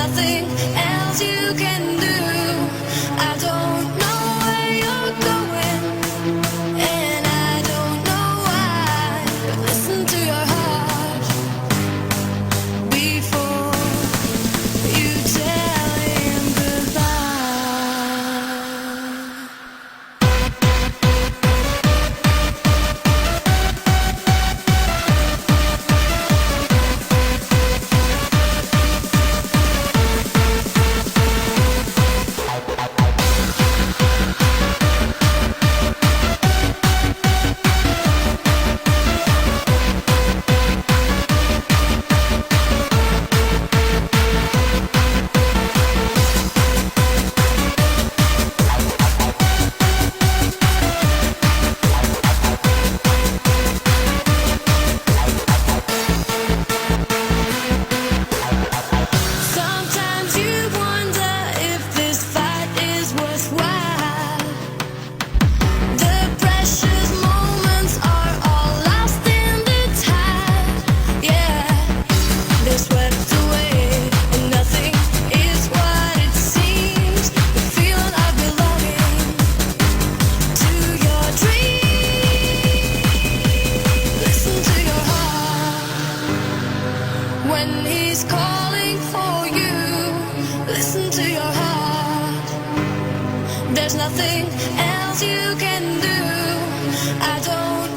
nothing else you can do. I don't know where you're going, and I don't know why. But listen to your heart before you tell him goodbye. Sometimes you wonder if this fight is worthwhile. The precious moments are all lost in the tide. Yeah, they're swept away, and nothing is what it seems. The feeling of belonging to your dream. Listen to your heart when he's calling for you. Listen to your heart. There's nothing else you can do. I don't